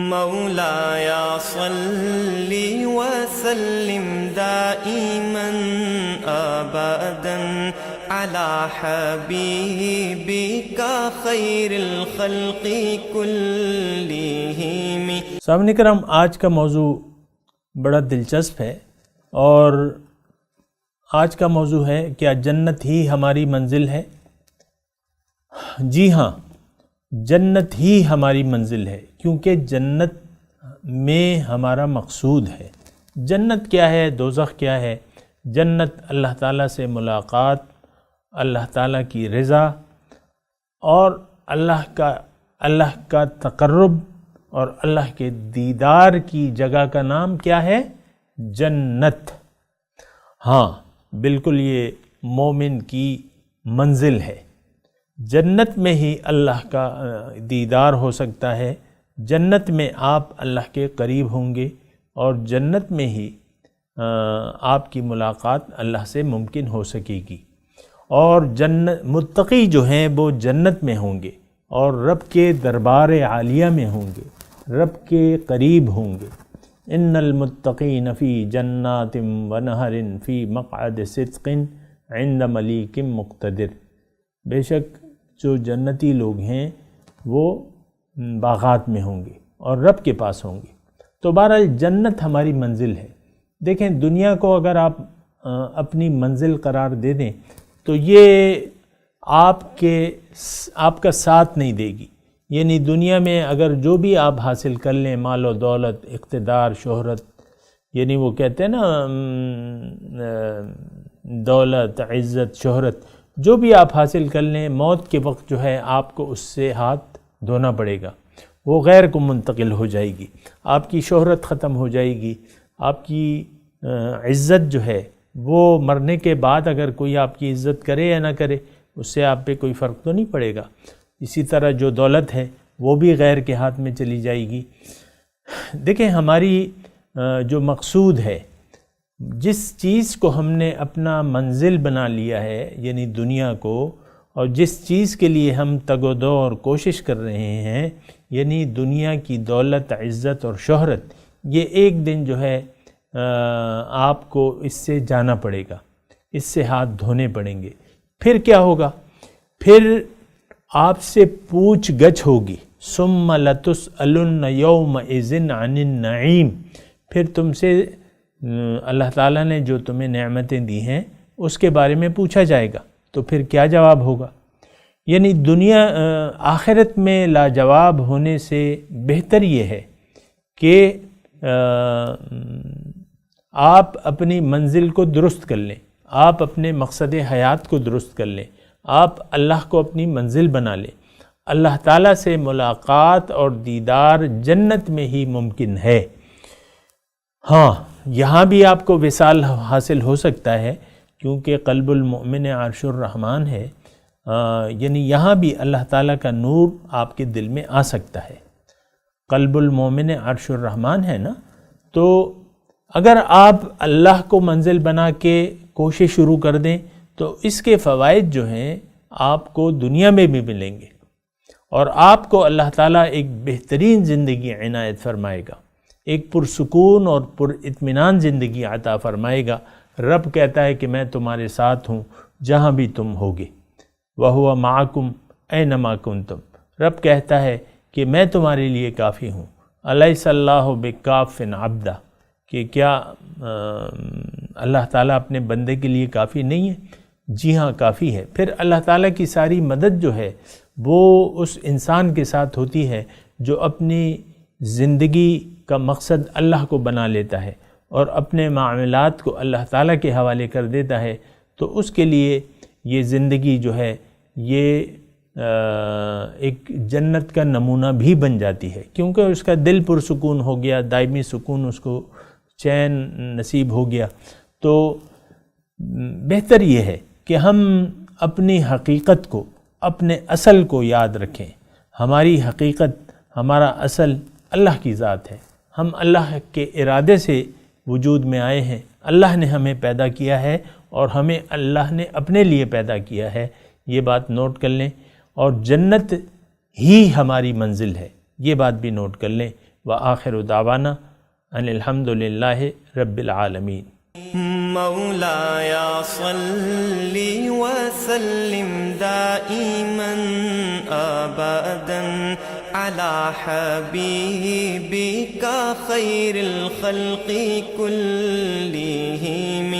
مولایا صلی وسلم دائما ابدا علی حبیبک خیر الخلق کلہم۔ سامعین کرام، آج کا موضوع بڑا دلچسپ ہے، اور آج کا موضوع ہے کیا جنت ہی ہماری منزل ہے؟ جی ہاں، جنت ہی ہماری منزل ہے، کیونکہ جنت میں ہمارا مقصود ہے۔ جنت کیا ہے؟ دوزخ کیا ہے؟ جنت اللہ تعالیٰ سے ملاقات، اللہ تعالیٰ کی رضا اور اللہ کا تقرب اور اللہ کے دیدار کی جگہ کا نام کیا ہے؟ جنت۔ ہاں بالکل، یہ مومن کی منزل ہے۔ جنت میں ہی اللہ کا دیدار ہو سکتا ہے، جنت میں آپ اللہ کے قریب ہوں گے، اور جنت میں ہی آپ کی ملاقات اللہ سے ممکن ہو سکے گی، اور متقی جو ہیں وہ جنت میں ہوں گے اور رب کے دربار عالیہ میں ہوں گے، رب کے قریب ہوں گے۔ ان المتقین فی جنات و نہر فی مقعد صدق عند ملیک مقتدر۔ بے شک جو جنتی لوگ ہیں وہ باغات میں ہوں گے اور رب کے پاس ہوں گے۔ تو بہرحال جنت ہماری منزل ہے۔ دیکھیں، دنیا کو اگر آپ اپنی منزل قرار دے دیں تو یہ آپ کا ساتھ نہیں دے گی۔ یعنی دنیا میں اگر جو بھی آپ حاصل کر لیں، مال و دولت، اقتدار، شہرت، یعنی وہ کہتے ہیں نا دولت، عزت، شہرت، جو بھی آپ حاصل کر لیں، موت کے وقت جو ہے آپ کو اس سے ہاتھ دھونا پڑے گا، وہ غیر کو منتقل ہو جائے گی، آپ کی شہرت ختم ہو جائے گی، آپ کی عزت جو ہے وہ مرنے کے بعد اگر کوئی آپ کی عزت کرے یا نہ کرے اس سے آپ پہ کوئی فرق تو نہیں پڑے گا۔ اسی طرح جو دولت ہے وہ بھی غیر کے ہاتھ میں چلی جائے گی۔ دیکھیں، ہماری جو مقصود ہے، جس چیز کو ہم نے اپنا منزل بنا لیا ہے، یعنی دنیا کو، اور جس چیز کے لیے ہم تگ و دو اور کوشش کر رہے ہیں، یعنی دنیا کی دولت، عزت اور شہرت، یہ ایک دن جو ہے آپ کو اس سے جانا پڑے گا، اس سے ہاتھ دھونے پڑیں گے۔ پھر کیا ہوگا؟ پھر آپ سے پوچھ گچھ ہوگی۔ ثم لتسألن یومئذ عن النعیم۔ پھر تم سے اللہ تعالیٰ نے جو تمہیں نعمتیں دی ہیں اس کے بارے میں پوچھا جائے گا، تو پھر کیا جواب ہوگا؟ یعنی آخرت میں لاجواب ہونے سے بہتر یہ ہے کہ آپ اپنی منزل کو درست کر لیں، آپ اپنے مقصد حیات کو درست کر لیں، آپ اللہ کو اپنی منزل بنا لیں۔ اللہ تعالیٰ سے ملاقات اور دیدار جنت میں ہی ممکن ہے۔ ہاں، یہاں بھی آپ کو وصال حاصل ہو سکتا ہے، کیونکہ قلب المؤمن عرش الرحمن ہے، یعنی یہاں بھی اللہ تعالیٰ کا نور آپ کے دل میں آ سکتا ہے۔ قلب المؤمن عرش الرحمن ہے نا، تو اگر آپ اللہ کو منزل بنا کے کوشش شروع کر دیں تو اس کے فوائد جو ہیں آپ کو دنیا میں بھی ملیں گے، اور آپ کو اللہ تعالیٰ ایک بہترین زندگی عنایت فرمائے گا، ایک پرسکون اور پر اطمینان زندگی عطا فرمائے گا۔ رب کہتا ہے کہ میں تمہارے ساتھ ہوں جہاں بھی تم ہوگے، وَهُوَ مَعَكُمْ أَيْنَمَا كُنْتُمْ۔ رب کہتا ہے کہ میں تمہارے لیے کافی ہوں۔ أَلَيْسَ اللَّهُ بِكَافٍ عَبْدًا، کہ کیا اللہ تعالیٰ اپنے بندے کے لیے کافی نہیں ہے؟ جی ہاں، کافی ہے۔ پھر اللہ تعالیٰ کی ساری مدد جو ہے وہ اس انسان کے ساتھ ہوتی ہے جو اپنی زندگی کا مقصد اللہ کو بنا لیتا ہے اور اپنے معاملات کو اللہ تعالیٰ کے حوالے کر دیتا ہے، تو اس کے لیے یہ زندگی جو ہے یہ ایک جنت کا نمونہ بھی بن جاتی ہے، کیونکہ اس کا دل پرسکون ہو گیا، دائمی سکون اس کو، چین نصیب ہو گیا۔ تو بہتر یہ ہے کہ ہم اپنی حقیقت کو، اپنے اصل کو یاد رکھیں۔ ہماری حقیقت، ہمارا اصل اللہ کی ذات ہے۔ ہم اللہ کے ارادے سے وجود میں آئے ہیں، اللہ نے ہمیں پیدا کیا ہے اور ہمیں اللہ نے اپنے لیے پیدا کیا ہے، یہ بات نوٹ کر لیں۔ اور جنت ہی ہماری منزل ہے، یہ بات بھی نوٹ کر لیں۔ وآخر دعوانا ان الحمد للہ رب العالمین۔ مولاي صل وسلم دائما أبدا على حبيبك خير الخلق كلهم